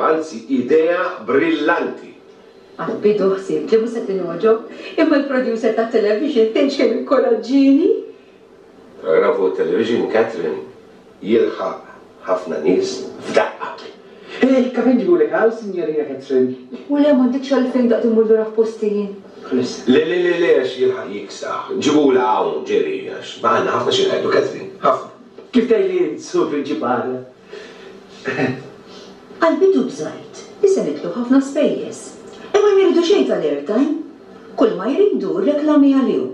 anzi idea brillanti. Għal-bidu ħsib, ġebu se tinoġob, imma l-producer ta' television tenx kemm inkoraġġini. Program fuq television, Catherine, jilħaq ħafna nies f'daqqa. Kafin ġibulek għal, signorina Catherine? U le m'għandek xalfejn daqt imur lura f'postin. Le, għax jilħaq jiksaħ. Ġibula hawn ġeri għax. Baħna ħafna xi ngħidu Catherine, ħafna. Kif tajli sur prinċipali? Għal-bidu bżajt, issa nitlu ħafna spejjeż. Imma jridu xejn tal-airtime. Kull ma jridu reklami għalihom.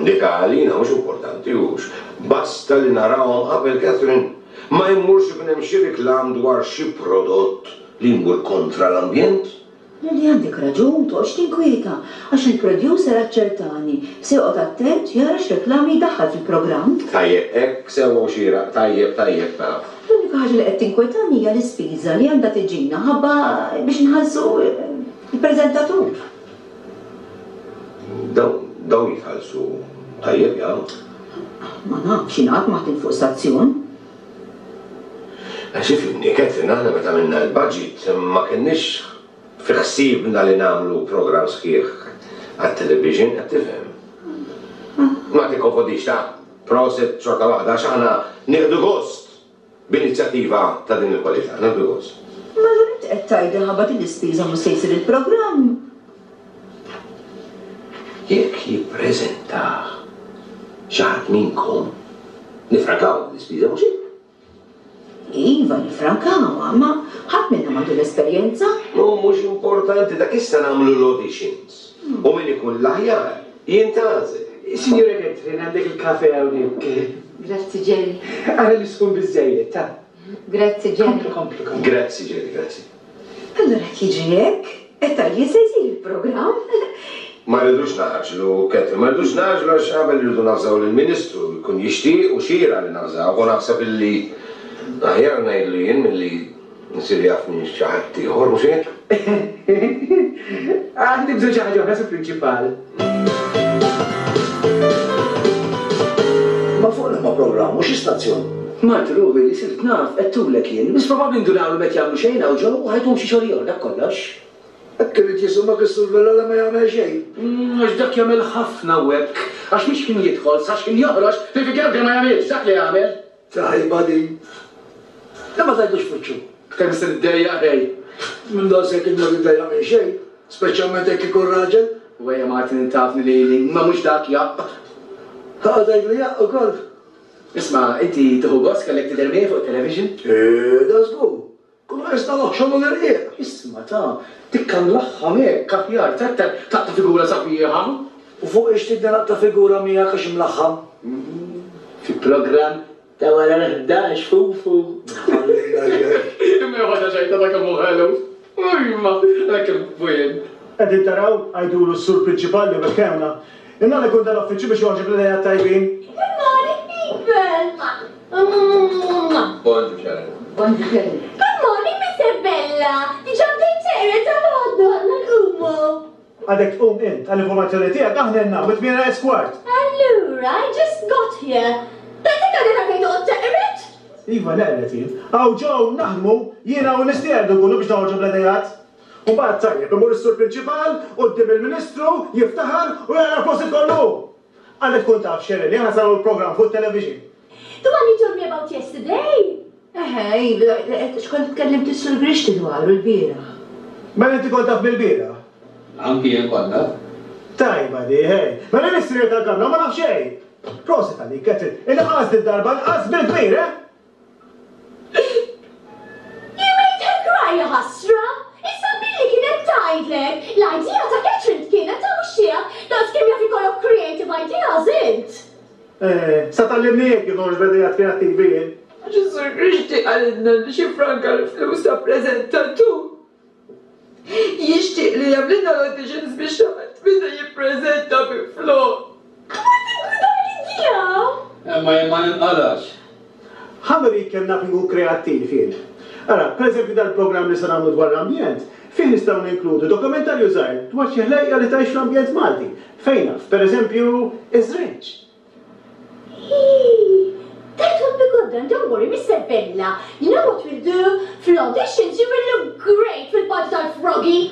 Dik għalina mhux importanti hux. Basta li narawhom qabel Catherine. Ma jmurx ikun hemm xi riklam dwar xi prodott li jmur kontra l-ambjent. Li għandek raġun, toqx tinkwieta, għax il-producer aċċertani se joqgħod attent jara x'reklami jdaħħal fil-programm. Tajjeb, hekk sewwa xira, tajjeb mela. L-unika ħaġa li qed tinkwetani hija l-ispiża li għandha tiġina ħabba biex nħallsu il-preżentatur. Dawn jitħallsu tajjeb ja. Ma nafx ingħad maħtin fuq stazzjon. Għax ifhimni Catherine aħna meta minna l-budget ma kenniex fi ħsiebna li nagħmlu programm sħiħ għat-television qed tifhem. Ma tikkonfondix ta' proset xorta waħda għax aħna nieħdu gost b'inizjattiva ta' din il-kwalità, nieħdu gost. Ma rrid qed tgħidha ħabba din l-ispiża mhux se jsir il-programm. Jekk jippreżentah xi ħadd minnkom nifrankaw l-ispiża mhux hekk. Iva, nifrankawa, ma ħadd minnha m'għandu l-esperjenza. Mhux importanti dak issa nagħmlu l-auditions. U min ikun l-aħjar jintgħażel. Signora Catherine, għandek il-kafe hawnhekk. Grazzi Ġerri. Għara li skun biżejjed, ta' Grazzi Ġerri. Komplu. Grazzi Ġerri, grazzi. Allora jiġi hekk, qed tagħli se jsir il-programm. Ma rridux naħġlu, Catherine, ma rridux naħġlu għax qabel irridu nafżaw lill-Ministru, jkun jixtieq u xira li nafżaw, u naħseb illi aħjar ngħidlu jien milli nsir jafni xi ħadd ieħor mhux hekk. Għandi bżonn xi ħaġa oħra prinċipali. Ma fuq ma programm mhux istazzjon. Martru, li sirt naf, qed tulek jien, bis probabbli ndunaw li met jagħmlu xejn hawn ġew u ħajthom xi xogħol ieħor dak kollox. Hekk irid jisumak is-survella ma jagħmel xejn. Għax dak jagħmel ħafna hekk, għax mhix kien jidħol, sax kien joħroġ, fi fikr ma jagħmilx, dak li jagħmel. Tajba din. Ma tgħidux fuċċu. Kemm se niddejjaq rej. Minn daqshekk il-ma tiddejjaq xejn, speċjalment hekk ikun raġel. Wejja Martin intafni li ma mhux dak jaq. Ħadajk li jaq ukoll. Isma' inti tieħu gost kellek tidher fuq television? Da żgur. Kull ħesta loħxolu l-irqiq. Isma' ta' tikkan laħħam hekk aħjar taqta' figura sabiħa. U fuq ix tidda ta' figura miegħek għax imlaħħam. Fi programm ta' wara l-11 fufu. Imma ħodha xejta dak muħelu. Imma dak il-bwien. Qegħdin taraw għajdulu s-sur prinċipali u bekkewna. Inna li kun dal-uffiċċju biex joħġib l-idea tajbin. Bonġu xara. Bonġu Ġerri. Good morning, Mr. Bella. Diġà bdejt tal-għoddu għanna l-ummu. Għadek tqum int, għall-informazzjoni tiegħek aħna jenna, bit-tmiena esquart. Allura, I just got here. Betek għadina fejn toqgħod teqret? Iva neqret jien. Għaw ġew naħdmu jiena u nistierdu kunu biex noħorġu bl-idejat. U bad tajjeb imur is-sur prinċipal quddiem il-Ministru jiftaħar u jara prosit kollu. Għandek tkun taf xeri li aħna saru l-programm fuq television. The one you told me about yesterday. Xkont tkellimt is-sur Grixti dwaru l-bieraħ. Mela inti kont taf bil-bieraħ? Anki jien konna. Tajba di, hej. Mela nistri tal-kamra ma naf xejn. Prosit għalik, Catherine. Il-qas darba l-qas bil-kbir, You made her cry, ħasra. Issa billi kienet tajdlek. L-idea ta' Catherine kienet ta' mux tiegħek. Daqs kemm jaf ikollok creative ideas int. Sa tal-limni jek jidħorġ b'idejat kreattivi. Ġisur Grixti għalidna li xi franka l-flus ta' prezentatur. Jixtieq li jagħmlilna l-auditions biex xaħat minna jippreżenta bi flor. Ma jemma ninqalax. Ħamri kellna figu kreattiv jien. Ara, per eżempju dal-programm li se nagħmlu dwar l-ambjent, fih nistgħu ninkludu dokumentarju żgħir dwar xi ħlejja li tgħix fl-ambjent Malti. Fejn naf, per eżempju, iż-żrenġ. That would be good then, don't worry. sorry, Mr. Bella. You know what we'll do? For auditions, you will look great fil-parti tal-Froggy.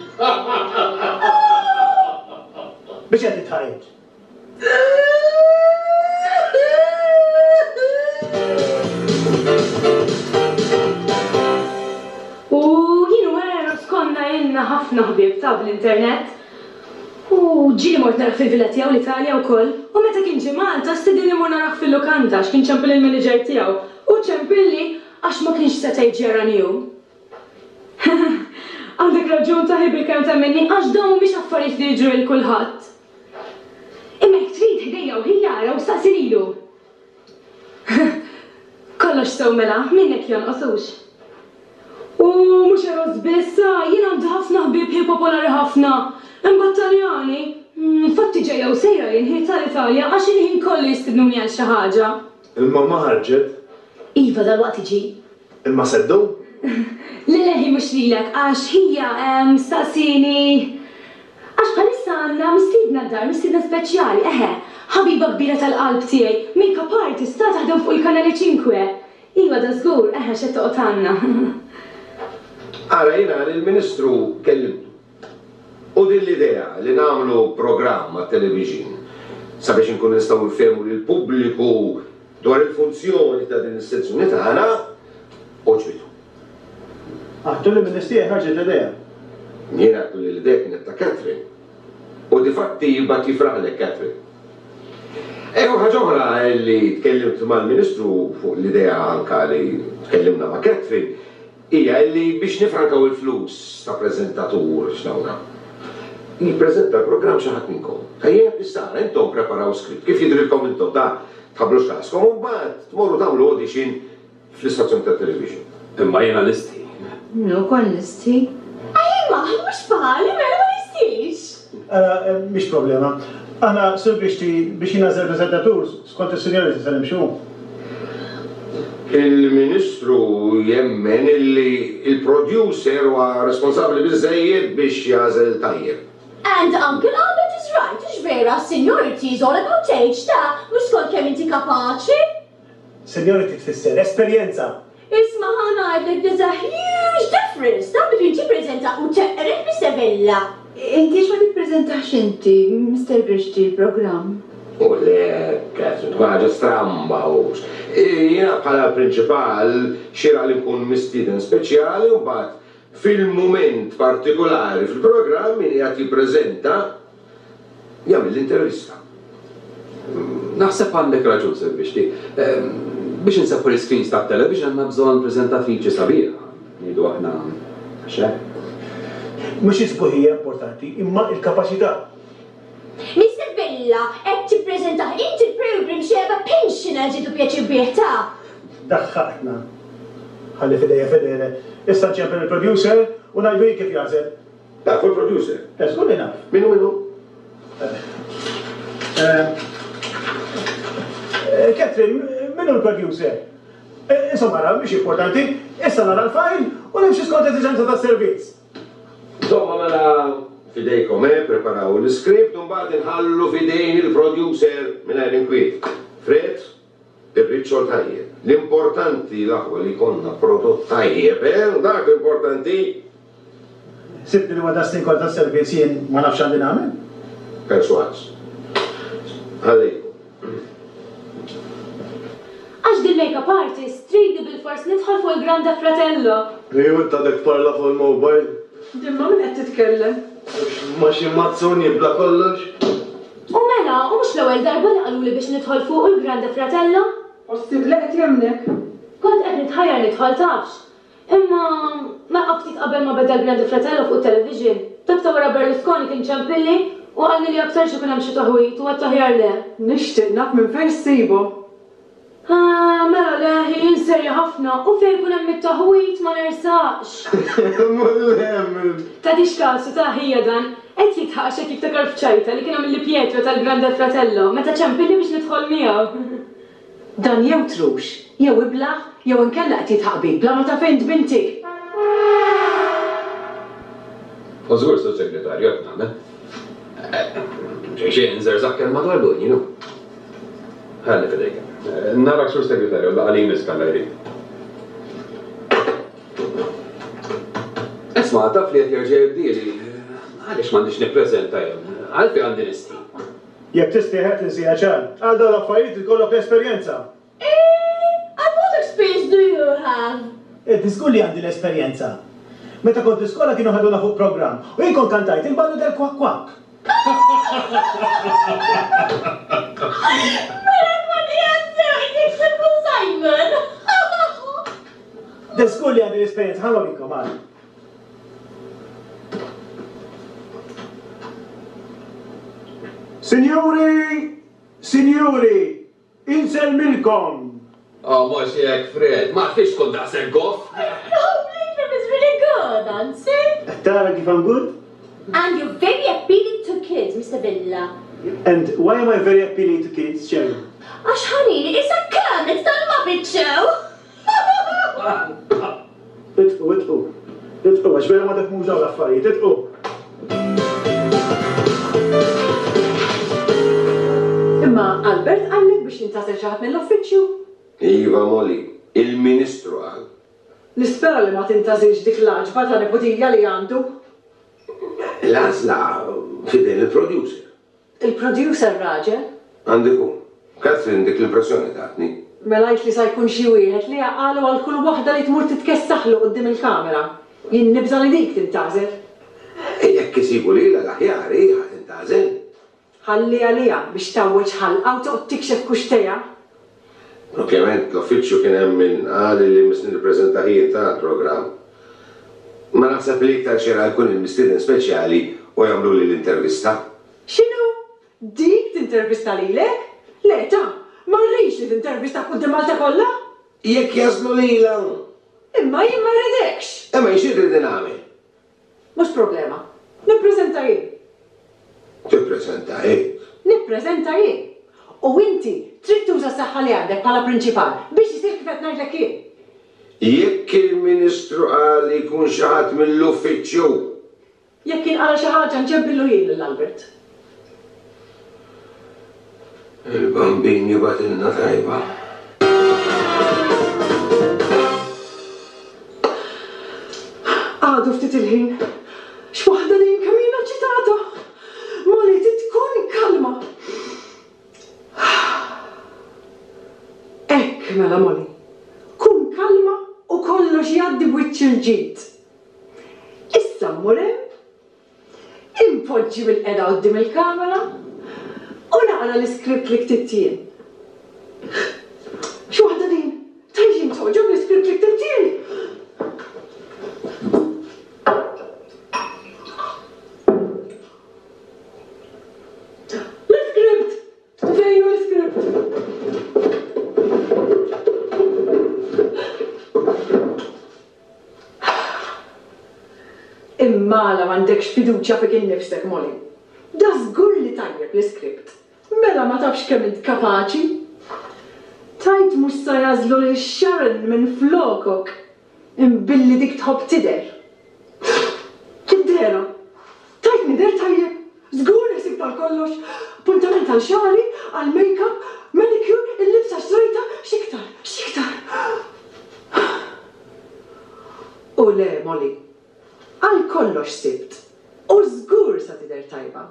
Biex qed titħajt. U jienu wara skonna jenna ħafna ħbieb ta' bl-internet. U ġili mort naraħ fil-villa tiegħu l-Italja wkoll. U meta kien ġie Malta stidilni mor naraħ fil-lukanda x'kien ċempil il-manager tiegħu. U ċempilli għax ma kienx seta' jiġi raniju. Għandek raġun ta' ħibri kemm temmenni għax dawn mhix affarijiet li jiġru lil kulħadd. Imma jekk trid ħdejja u ħijara u staqsililu. Kollox sew mela, minnek jonqosux. U mhux eros biss, jien għandi ħafna ħbieb ħin popolari ħafna. Imma Taljani, fatti ġejja u sejra jinħi tal-Italja għax il-ħin kollu jistidnuni għal xi ħaġa. Il-mamma ħarġet? Iva dal-waqt iġi. Imma seddu? L-leħi mux lilek, għax hija staqsini. Għax bħalissa għandna mistidna d-dar, mistidna speċjali, ħabiba kbira tal-qalb tiegħi, make-up artist ta' taħdem fuq il-kanali 5. Iva da żgur, xed toqgħod għandna. Ara jiena lill-Ministru kellimtu. U din l-idea li nagħmlu programm ma' television sabiex inkun nistgħu nfehmu lill-pubbliku dwar il-funzjoni ta' din is-sezzjoni tagħna oġbitu. Għattu li mill-istija ħarġet l-idea. Jien għattu li l-idea kienet ta' Catherine. U difatti jibgħat jifraħlek Catherine. Ħaġa oħra li tkellimt mal-Ministru fuq l-idea anka li tkellimna ma' Catherine hija li biex nifrankaw il-flus ta' preżentatur x'dawna. Jippreżenta l-programm xi ħadd minnkom. Ejjeb issara intom preparaw skript kif jidrilkom intom ta' tħablux raskom u mbagħad tmorru tagħmlu audition fl-istazzjon ta' television. Imma jiena listi. No, kon listi. Ajma, mhux bħali, mela ma nistix. Mhix problema. Aħna sur biex jinażel preżentatur skont is-seniority tal-imxu. Il-Ministru jemmen illi il-producer huwa responsabbli biżżejjed biex jażel tajjeb. And Uncle Albert is right, ix vera, seniority is all about age ta' mhux skont kemm inti kapaċi. Seniority tfisser esperjenza. Isma' ħanajdlek there's a huge difference ta' between tippreżenta u teqret bis-sevella. Inti x'ma tippreżentax inti, Mr. Brixti, il-programm? U le, Catherine, tkun ħaġa stramba hux. Jiena bħala prinċipal xira li nkun mistieden speċjali u mbagħad fil-mument partikolari fil-programm min qiegħed jippreżenta jagħmel l-intervista. Naħseb għandek raġun Sir Bixti. Biex inseppu l-screens ta' television għandna bżonn preżentatriċi sabiħa. Nidu aħna xe. Mhux isbuħija importanti, imma il-kapaċità. Mr. Bella, qed tippreżenta inti l-program xeba pensioner ġitu pjaċi bih ta'. Daħħaqna. Ħalli fidejja fedele. Issa nċempel il-producer u ngħidu kif jażel. Taf il-producer? Żgur li naf. Minnu? Catherine, minnu l-producer? Insomma, nara, mhix importanti, issa nara l-fajl u nimxi skont eżiġenza tas-servizz. Insomma, mela fidejkom, preparaw l-script u mbagħad inħallu fidejn il-producer mingħajr inkwiet. Fred, ir-riċċol tajjeb. L-importanti l-aħwa li konna prodott tajjeb, dak importanti. Sibti li għada stinkol ta' servizz jien ma nafx għandi nagħmel? Perswas. Għalli. Għax din make-up artist trid bil-fors nidħol fuq il-Grande Fratello. Ejju ta' dek parla fuq il-mobile. Dimma min qed titkellem. Ma xi mazzoni bla kollox. U mela, u mhux l-ewwel darba li qalu li biex nidħol fuq il-Grande Fratello? Ostib laqet jemnek. Kont qed nitħajjar nidħol tafx. Imma ma ftit qabel ma beda l-Grande Fratello fuq television. Tabta wara Berlusconi kien ċempilli u għalli li aktar xi kien hemm xi taħwit u għat-taħjar le. Nixtieq naf minn fejn ssibu. Mela leħi jinserja ħafna u fejn kun hemm it-taħwit ma nersaqx. Ta' dix kasu ta' ħija dan, qed jitħaqxa kif ta' karfċajta li kien hemm il-Pietro tal-Grande Fratello meta ċempilli biex nidħol miegħu. Dan jew trux, jew iblaħ, jew inkella qed jitħaqbi bla ma ta' fejn tbintik. Użgur, Sur Segretarju, qed nagħmel. Xejn nżerżaq kemm madwar dunju. Ħalli fidejk. Narak Sur Segretarju, laqali miskalla jrid. Isma, taf li qed jerġa' jibdieli. Għaliex m'għandix nippreżenta jew. Għalfejn għandi nisti. Jekk tistieħed insija ċan, għal dawn l-affarijiet ikollok esperjenza. And what experience do you have? Tiżgur li għandi l-esperjenza. Meta kont iskola kienu ħaduna fuq programm u jien kont kantajt il-ballu del kwak-kwak. Simon! Tiżgur li għandi l-esperjenza, ħallu bikom għal. Signori, inselmilkom. Mux jek, Fred, ma fiex kont daqseg goff. No, Blake is really good, Nancy. Tara kif I'm good? And you're very appealing to kids, Mr. Villa. And why am I very appealing to kids, Sherry? Ash, honey, it's a cum, it's not a Muppet show. Itqu, għax vera ma tifmux dawn l-affarijiet, itqu. Imma Albert għallek biex jintasel xi ħadd mill-uffiċċju. Iva Molly, il-Ministru għal. Nispera li ma tintażilx dik l-ħaġba ta' nepotija li għandu. L-għażla fidel il-producer. Il-producer raġel? Għandiku, Catherine dik l-impressjoni tatni. Melajt li sa jkun xi wieħed li jaqalu għal kull waħda li tmur titkessaħlu qudiem il-kamera. Jien nibża li dik tintażel. Jekk isibu lilha l-aħjar hija tintażel. Ħalli għalija biex tawweġ ħalqa u toqgħod tikxef kuxtejja. Ovvjament l-uffiċċju kien hemm min qal li misni nippreżenta ħin tal-programm. Ma naħseb li iktar xera jkun il-mistieden speċjali u jagħmlu li l-intervista. X'inhu? Dik tintervista lilek? Le ta' ma rridx li tintervista quddiem Malta kollha? Jekk jażlu lilha. Imma jien ma rridekx. Imma jxid ridi nagħmel. Mhux problema. Nippreżenta jien. Tippreżenta hekk. Nippreżenta jien. U inti trid tuża s-saħħa li għandek bħala prinċipal biex isir kif qed ngħidlek jien. Jekk il-Ministru qal li jkun xi ħadd mill-uffiċċju. Jekk kien qara xi ħaġa nġebbillu jien l-Albert. Il-bambin jibatilna tajba. Għadu ftit il-ħin. X'waħda din kemm jiena ċitata. Molly tkun kalma. Ekk mela Molly. Kun kalma u kollox jgħaddi b'wiċċ il-ġid. Issa mmur hemm. Impoġġi bil-qeda quddiem il-kamera. U naqra l-iskript li ktibt jien. X'waħda din? Tajjin toġob l-iskript li ktibt jien. L-iskript! Fejn hu l-iskript? Immala m'għandekx fiduċja fik innifsek, Molly. Da żgur li tajjeb l-iskript. Mela ma tafx kemm int kapaċi. Tajt mhux sa jażlu lil Sharon minn flokok. Imbilli dik tħobb tidher. Tiddera. Tajt nidher tajjeb. Żgur isib tal-kollox. Puntament għal-xari, għal-makeup, manicure, il-libsa xrejta, xiktar. U le, Molly. Għal-kollox sibt. U żgur sa tidher tajba.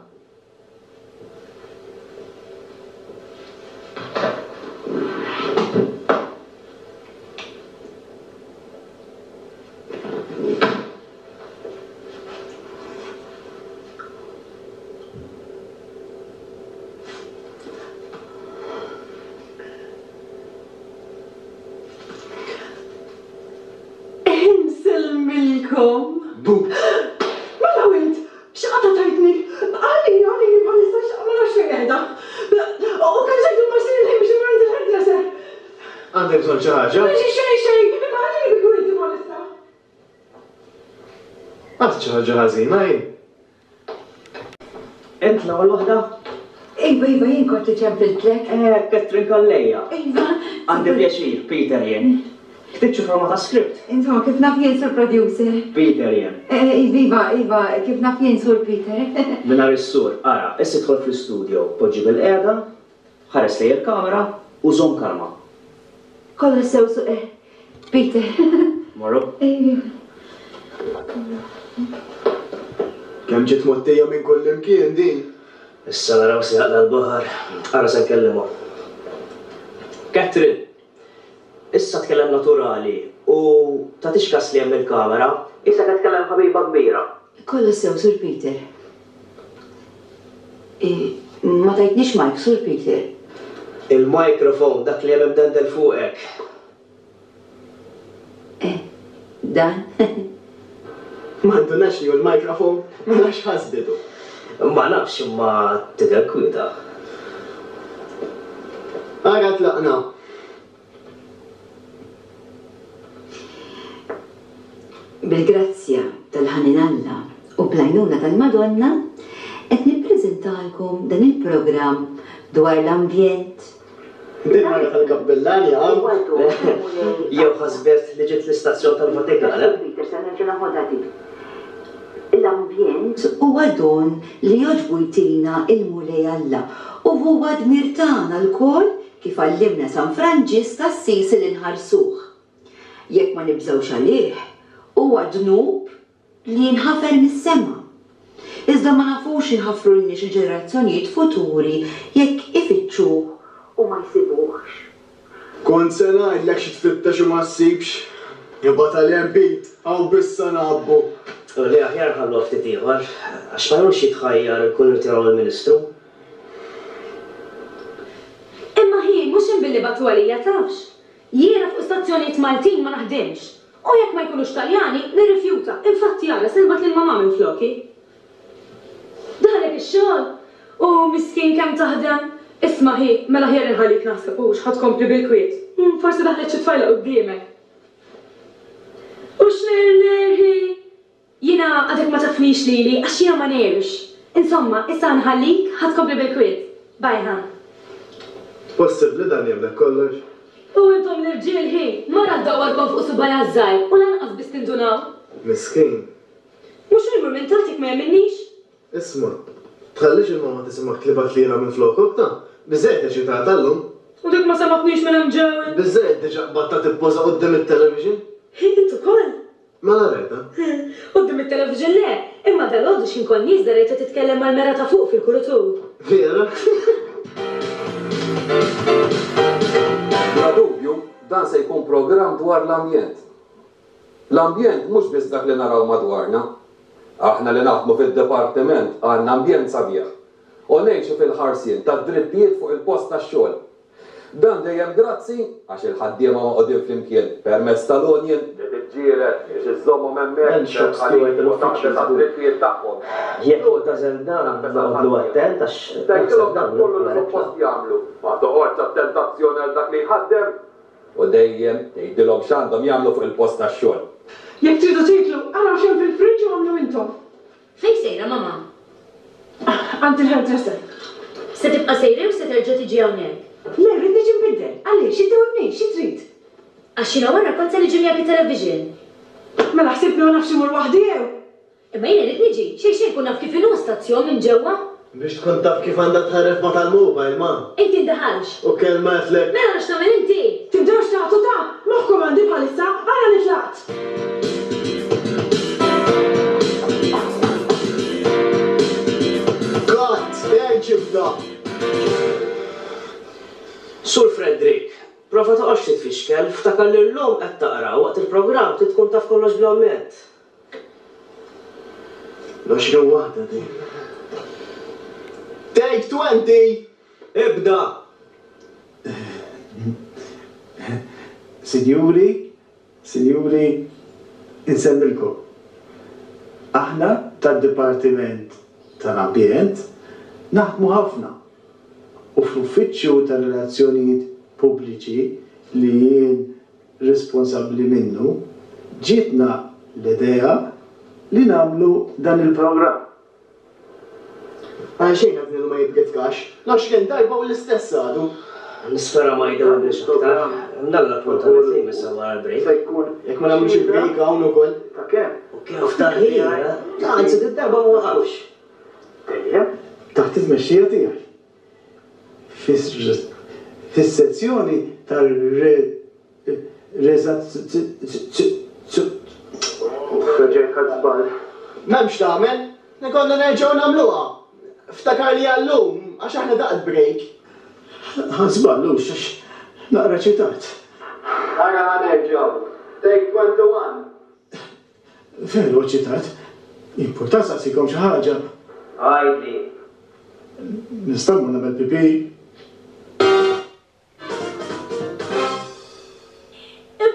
Inselmilkom. Bu. Mela wint, x'qata tajtni? Għalli bħalissa x'għamela xejn. U kemm sejtu l-masin li biex imma il-ħedla. Għandek bżonn xi ħaġa? Xejn, imma għalli bi kwinti bħalissa. Għad xi ħaġa ħażina jien. Ent l-ewwel waħda? Iva, jien kont iċempiltlek. Catherine Kollejja. Iva. Għandi pjaċir, Peter jien. Ktibċu forma ta' script. Insomma, kif naf jien sur producer? Peter jien. Iva, kif naf jien sur Peter? Minar is-sur, ara, issi tħol fl-studio, poġġi bil-qeda, ħares lej il-kamera u żomm kalma. Kolla sew su Peter. Morru? Kemm ġiet mottija minn kull imkien din. Issa naraw si ħaqla l-baħar, ara se nkellimha. Catherine, issa tkellem naturali u tagħtix kas li hemm il-kamera, issa qed tkellem ħabiba kbira. Kollu sew, Sur Peter. Ma tajtniex Mike, Sur Peter. Il-mikrofon dak li hemm dendel fuqek. Dan? Ma għandunax li hu l-mikrofon, ma nafx ħasbitu. Ma nafx imma tidher kwieta. Ara tlaqna. Bil-grazzja tal-ħanin Alla u bl-għajnuna tal-Madonna, qed nippreżentalkom dan il-programm dwar l-ambjent. Din mara tal-kappellani għam. Jew ħasbet li ġiet l-istazzjon tal-Vatikan. L-ambjent huwa don li joġbu jtina il-Mulej Alla u huwa dmir tagħna l-kol kif għallimna San Franġis tas-Sisi li nħarsuh. Jekk ma nibżgħux għalih, huwa dnub li jinħafer mis-sema. Iżda ma nafux inħafru lniex il-ġenerazzjonijiet futuri jekk ifittxuh u ma jsibuhx. Kont se ngħidlek xi tfittex u ma ssibx. Jibgħat għal-jempit, għaw bissa nabbu. Li aħjar ħallu ftit ieħor, għax ma jkunx jitħajjar ikun irtiraw il-Ministru. Imma ħin mhux inbilli batu għalija tafx. Jiena fuq stazzjonijiet Maltin ma naħdimx. U jekk ma jkunux Taljani, nirrifjuta. Infatti jara silbat lil mamma minn floki. Daħlek ix-xogħol u miskin kemm taħdem. Isma' ħi, mela ħjar inħallik naħseb hux ħadd kompli bil-kwiet. Forsi daħlet xi tfajla quddiemek. U x'nernerħi? Jina għadek ma tafnix lili, għax jina ma nerx. Insomma, issa nħallik, ħadkobli bil-kwit. Bajħan. Possibli dan jemlek kollox? U intom l-irġiel ħin, mara d-dawarkom fuq subajja żgħir, u lanqas biss tindunaw. Miskin. Mhux il-murmentatik ma jemminix? Isma', tħallix il-mama tisimak tlibat lila minn flokok ta' biżejt eċi ta' tal-lum. U dik ma samatnix minn hemm ġewen. Biżejt diġà batta tippoża qudiem it-television. Intu koll. Ma nareta. Qudiem it-television le, imma dal-għodu xinkon nizda rejta titkellem mal-mera ta' fuq fil-kulutur. Vera? Bla dubju, dan se jkun programm dwar l-ambjent. L-ambjent mhux biss dak li naraw madwarna. Aħna li naħdmu fid-dipartiment għandna ambjent sabiħ. U ngħixu fil-ħarsien tad-drittijiet fuq il-post tax-xogħol. Dan dejjem grazzi għax il-ħaddiema ma qogħdin flimkien permezz tal-onjen li tiġġieled biex iżommhom hemmhekk tad-drittijiet tagħhom. Jekk u tażel dan noqogħdu attent għax Tgħidilhom dak kollu li suppost jagħmlu. Ma toħodx att-tentazzjoni għal dak li jħaddem u dejjem tgħidilhom x'għandhom jagħmlu fuq il-post tax-xogħol. Jekk tridu tiklu, araw xejn fil-friġġ u għamlu intom. Fejn sejra, mama? Għand il-hairdresser. Se tibqa' sejri u se terġa' tiġi hawnhekk? Le, rrid niġi nbiddel. Għaliex, intewwebni, xi trid? Għax jiena wara kont se niġi miegħek it-television. Mela ħsibni u nafx imur waħdi jew. Imma jiena rid niġi, xejn kun naf kif inhu stazzjon minn ġewwa. Biex tkun taf kif għandha tħarref ma tal-mobile ma. Inti ndaħalx. U kelma għetlek. Mela għax tagħmel inti. Tibdewx tagħtu ta' moħħkom għandi bħalissa, ara nitlaqt. Kat, ġibda. Sur Fredrik, prova toqgħodx titfixkel, ftakar li llum qed taqra waqt il-programm trid tkun taf kollox bl-omment. L-20 waħda di. Take 20! Ibda! Sinjuri, insemmilkom. Aħna tad-Dipartiment tal-Ambjent naħdmu ħafna. U fl-uffiċċju tal-relazzjonijiet pubbliċi li jien responsabbli minnu, ġietna l-idea li nagħmlu dan il-programm. Għalxejn għadni ma jibgetkax, l-20 darba u l-istess għadu. Nispera ma jidewwilx aktar. Mdalla appuntament li missa wara l-break. Se jkun, jekk ma nagħmlux il-break hawn ukoll. Ta' kemm? U kif taħħija? Anzi, d-darba ma waqafx. Taħt it-tmexxija tiegħi. Fis-sezzjoni tal-reżat Feġej kazbal. Memx tagħmel, nikonna nerġgħu nagħmluha. Ftakar li għallum, għax aħna daqt break. Ħazballux, għax naqra ċitat. Għara ħanerġgħu. Take 21. Veru ċitat. Importanza għasikom xi ħaġa. Għajdi. Nistaw nagħmel pipi.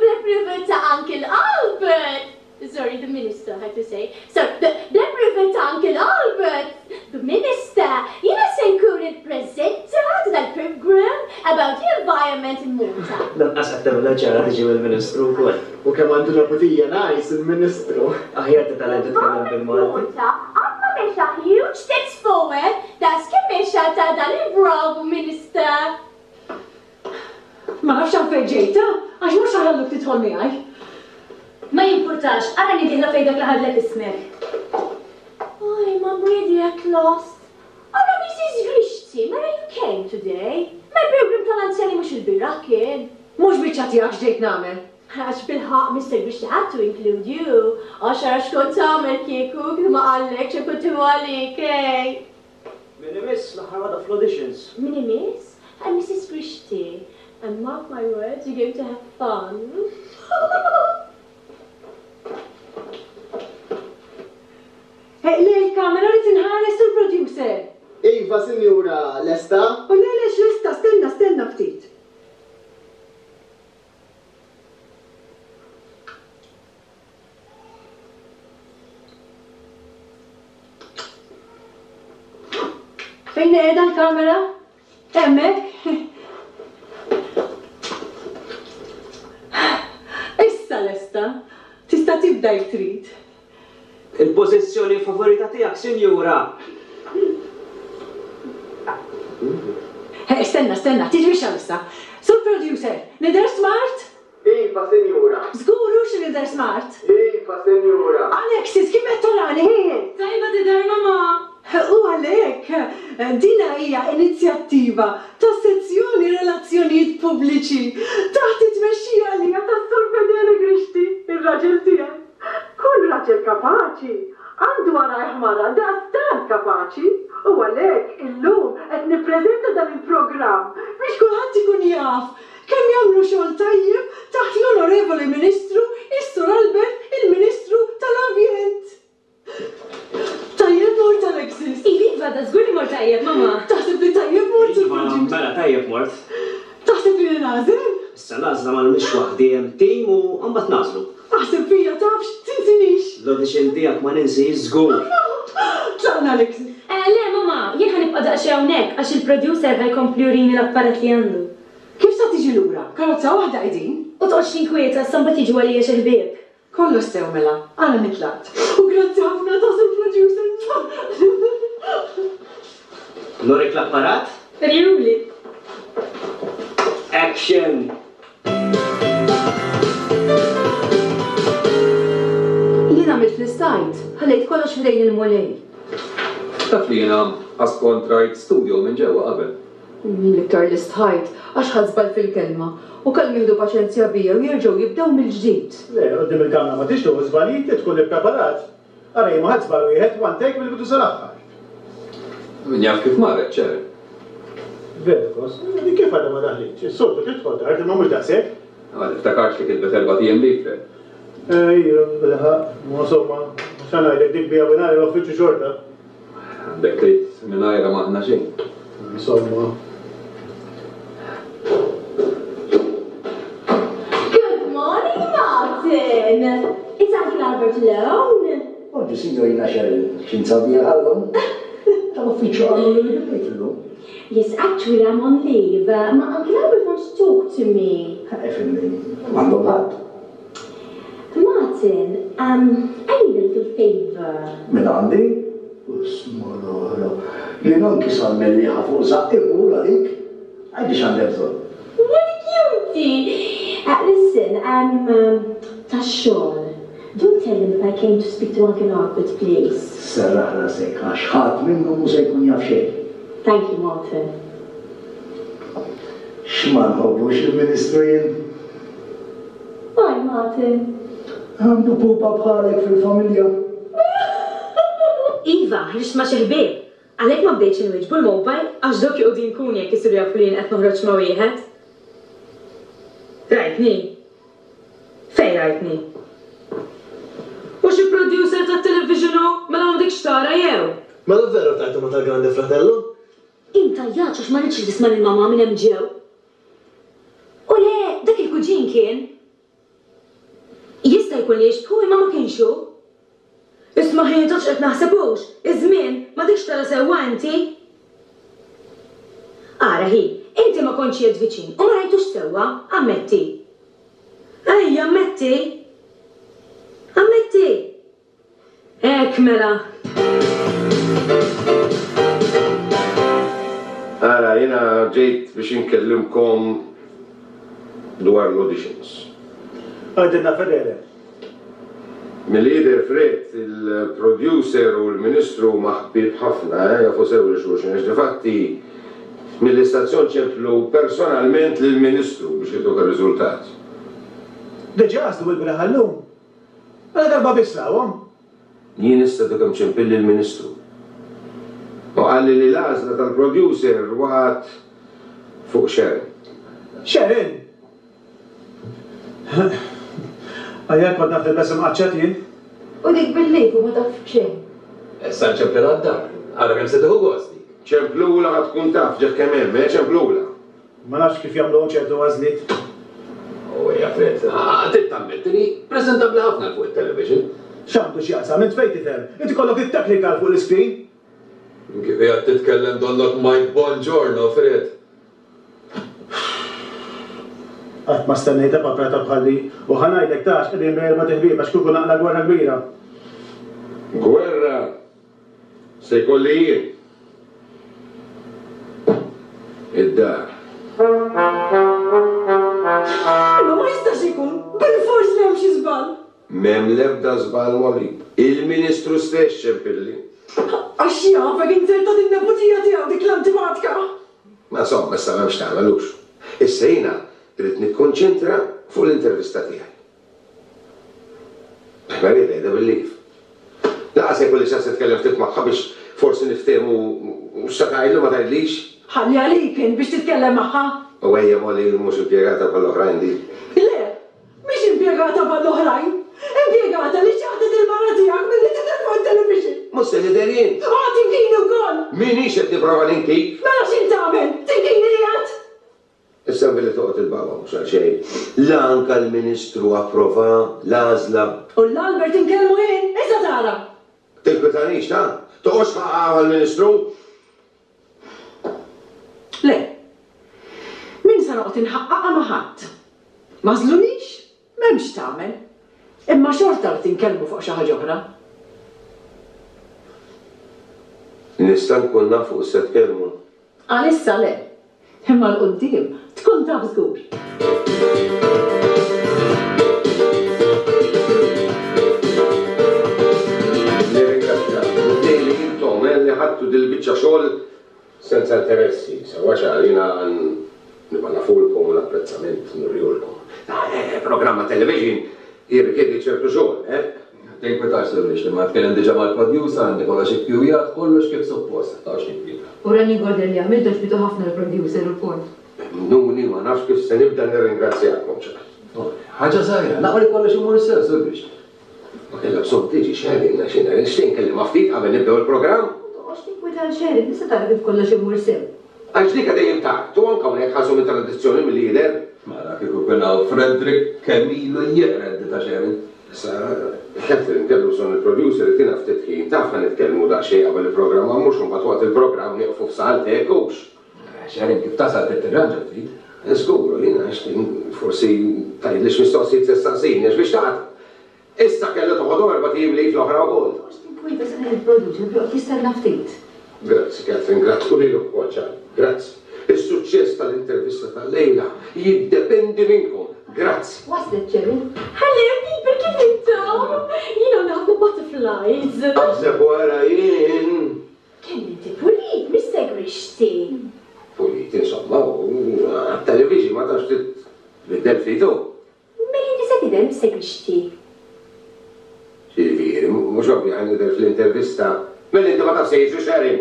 Black River ta' Uncle Albert. Sorry, the minister, I have to say. So, the Black River ta' Uncle Albert. The minister, jina se nkun il-presenter tal-program about the environment in Malta. Lanqas qed tagħmilha ċara tiġi mill-Ministru wkoll. U kemm għandu rapotija nice il-Ministru. Aħjar titalent titkellem bil-Malti. Għadma meċa huge steps forward, das kem meċa ta' dan il-bravo minister. Ma nafx għan fejġejta, għax mux ħalluk titħol miħaj. Ma jimpurtax, għara nidiħla fejdak laħadlek ismek. I'm really at lost. Għara Mrs. Grishti, where you came today? My program tal-anzjani mux il-birra kien. Mux biċċati għax ġejt namel. Għax bil-ħaq Mr. Grishti had to include you. Għax kont tamel kieku, kien ma għallek xe kontu għalik, Minimis, laħar għada fl-auditions. Minimis? I'm Mrs. Grishti. And mark my words, you're going to have fun. Lej, kamera li tinħares il-producer. Iva, sinjura, lesta? U lejlex lista, stenna ftit. Fejn qiegħda l-kamera? Hemmhekk? Issa lesta, tista' tibda jtrid. Il-pożizzjoni favorita tiegħek, Sinjura. Stenna, tiġbix issa. Sur producer, nidher smart? Iva, sinjura. Żguru x'nidher smart? Iva, sinjura. Alexis, kif qed tarani? Tajba tidher mama. U għalhekk, dina hija inizjattiva ta' sezzjoni relazzjonijiet pubbliċi taħt it-tmexxija li ta' Sur Fedele Grishti, ir-raġel tiegħek. Kull raġel kapaċi, għandu għara ħmara daqstan kapaċi, u għalhekk illum qed nippreżenta dan il-programm biex kulħadd ikun jaf kemm jagħmlu xogħol tajjeb taħt l-Onorevoli Ministru Is-Sur Albert, il-Ministru tal-Ambjent. Tajjeb mort Alexis. Iva, da żgur li mort tajjeb, mama. Taħseb li tajjeb mort il-producer. Mela tajjeb mort. Taħseb li nażel? Issa l-għażla ma nmix waħdi hemm tim u mbagħad nażlu. Taħseb fija tafx tinsinix. L-audition tiegħek ma ninsi żgur. Tlaqna Alexis. Le, mama, jien ħanibqa' daqsxejn hawnhekk għax il-producer ħajkompli jurini l-apparat li għandu. Kif sa tiġi lura? Karozza waħda qegħdin? U toqgħodx tinkwieta, samba tiġu għalija xi ħbieb. Kollu stew mela, għana nitlaqt. U grazzi ħafna ta' il-producer. Lorek l-apparat? Rjuli. Action! Jien għamilt l-istajt, ħallejt kollox ħdejn il-mulej. Taf li jena għas-kontrajt studio minn ġewwa qabel. L-iktar l-istajt, għax ħazbal fil-kelma, u kellhom jieħdu paċenzja bija u jerġgħu jibdew mill-ġdid. Le, qoddim il-kamra ma tixtu żbalit tkun ippreparat. Għarej ma ħadżbal wieħed one take mill-bidu sal-aħħar. Min jaf kif marret ċer. Verkos, di kif għadha ma daħliċ? Is-soltu tidħol tard imma mhux daqshekk. Għal iftakarx li kitbet 4 tiem leaflet. Ejja, bil-ħaq, ma insomma, x'għanajdek dik bija binari l-uffiċċju xorta. Għandek tgħid mingħajra m'aħna xejn. Insomma. Good morning, Martin. Is Uncle Albert alone? Oggi signorina Cheryl, x'insabiha għallhom? Tal-uffiċċju għallu li jibgħidlu. Yes, actually I'm on leave. Ma Uncle Albert wants to talk to me. Efenni, għandhom ħadd. Martin, I need a little favor. Min għandi? Usma l-ora. Jien anki sal-melli ħafu zaqqimur għalik. Għajdi x'għandek bżonn. What a cutie! Listen, tax-xogħol. Don't tell him if I came to speak to Uncle Albert, please. Serraħ rasek, għax ħadd minnhom mhux se jkun jaf xejn. Thank you, Martin. X'ma nħobbux il-Ministru jien? Bye, Martin. Għandu pupa bħalek fil-familja. Iva, ħriġt ma' xeħbib. Għalhekk ma bdejtx inwiġbu l-mobile għax dok joqgħdu jkun jekk isiru jafu li qed noħroġ ma' wieħed. Rajtni? Fejn rajtni? U xi producer tat-television mela għandek xtara jew? Mela veru tajtu ma tal-Grande Fratello? Inta jaċ għax ma rridx tisma' lill-mamma minn hemm ġew. U le, dak il-kuġin kien. Jista' jkun li jixbħu imma ma kienxu. Isma' ħin tafx qed naħsebux, iż-żmien ma dikx tara sewwa inti. Ara ħin, inti ma kontx jed viċin u ma rajtux sewwa, ammetti. Ejja, ammetti. Ammetti. Ek mela. Ara, jena ġejt biex inkellimkom dwar l-auditions. Għadinna Fedele. Mill-lider Fred, il-producer u l-ministru maħbib ħafna, jafu sew li xulxin, ġdifatti mill-istazzjon ċemplu personalment l-ministru biex jittuk il-rizultat. Deġa għasdu bil-braħallum. Għala darba bisrawom. Jien istadukam ċempilli l-ministru. U għalli li l-għazla tal-producer waqt fuq Sharon. Sharon? Għajak ma nafti l-besem għacċatin? U dik bil-lejfu ma taf xejn. Issa nċemplu għaddar, għara kem se tuħu gosti. ċemplula tkun taf ġek kemm ċemplula. Ma nafx kif jagħmlu ċertu għażliet. U Fred, għatit tammettini, prezentabli ħafna fuq il-television. X'għandu x'jaqsam, int fejn tifhem? Inti kollok it-technical fuq l-iskrin? Kif qiegħed titkellem donnok Mike Bongiorno, Fred. Qatt ma stennejta paprata bħalli u ħanajdlek tax qegħdin bejn tiħbib għax kieku naqla gwerra kbira. Gwerra se jkolli jien. Id-dar. Imma ma jistax ikun, bil-fors li hemm xi żball. M'hemm l-ebda żball Molly. Il-Ministru stess ċempilli. Għax jafek inserta din-neputija tiegħu dik l-antimatika. Ma somma issa m'hemmx tagħmelux. Issa jiena trid nikkonċentra fuq l-intervista tiegħi. Mari lejda bil-lif. Laqas jkolli xans nitkellem ftit magħha biex forsi niftehmu x'sa tgħidlu ma tgħidlix. Ħalli għalik kien biex titkellem magħha. U ejja Molly mhux impjegata bħall-oħrajn di. Le, mhix impjegata bħall-oħrajn. Impjegata li ċaħdet il-marra tiegħek milli titilfu t-television. Mhux se niderjien. Tinkini wkoll. Minix qed nipprova ninkik. Mela x'in tagħmel? Tinkini li għad? Issa billi toqgħod il-baba mhux għal xejn. L-anka l-Ministru approva l-għażla. U l-Albert inkellmu jien, issa tara. Tilkutanix ta' toqgħodx ħaqqa għall-Ministru. Le, min sa noqgħod inħaqqaqa ma' ħadd. Ma żlunix, m'hemmx tagħmel. Imma xorta li tinkellmu fuq xi ħaġa oħra. Nista' nkun naf fuq se tkellmu. Għalissa le, imma l-qudiem tkun taf żgur. Nirringrazzjak. Dejli intom li ħadtu dil-biċċa xogħol senza interessi. Sewwa xaħlina nibqa' nafulkom u l-apprezzament nurjulkom. Programma television jirrikjedi ċertu xogħol, Tinkwetax l-rix li ma tkellem diġa mal-producer, għandi kolla xi pjujat, kollox kif suppost, tax nibqita. U Rani Gordon li għamiltu xbitu ħafna l-producer u l-port. Nuni ma nafx kif se nibda nirringrazzjakom ċar. Ħaġa żgħira, naqra kollox imur sew, s-rix. Ma kellha bżonn tiġi xerin għax jiena nixtieq nkellim ftit qabel nibdew il-programm. Għax tinkwita l-xerid, nista tara kif kollox imur sew. Għax dik dejjem tu anke hawnhekk ħasu minn tradizzjoni mill-lider. Mara kieku kienaw Frederick Kemilu jeqred ta' xerin. Issa, Catherine kellu son il-producer li tina ftit ħin, taf nitkellmu daqsxejn qabel il-programma mhux imbagħad waqt il-programm nieqfu f'salt hekux. Xerin kif tasal tirranġa trid. Żguru jiena forsi tgħidlix mistoqsijiet tistaqsini għax biex tagħti. Issa kellha toħod erba' tim li fl-oħra wkoll. Għax tinkwita se il-producer bloq jistenna ftit. Grazzi Catherine, grazzi lilek ukoll ċar. Grazzi. Is-suċċess tal-intervista tal-lejla jiddependi minnkom. Grazzi. Waslet ċerin. Hello, people, kif intom? Jina naħdu butterflies. Abżeb wara jien. Kemm inti pulit, mis segrixti. Pulit, insomma, għat-television ma tafx titbiddel fitu. Meli inti se tidem mis segrixti. mux ovvja għanider fl-intervista, mill inti ma taf se jiġri Sharon.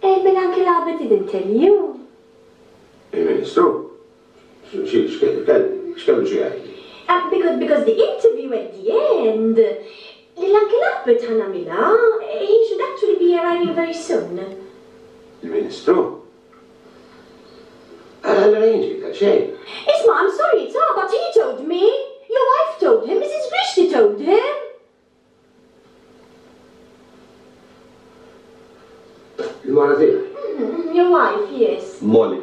Ben anke labet id-interview. Il-Ministru? Xkellu xie għajli? Because the interview at the end, l-anke labet ħanamila, he should actually be arriving very soon. Il-Ministru? Għal-arranġi, xej. Isma, I'm sorry, but he told me. Your wife told him, Mrs. Rishti told him. Il-mara tijak? Your wife, yes. Molly.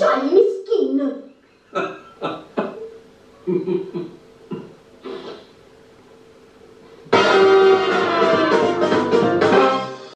Ġalli miskin.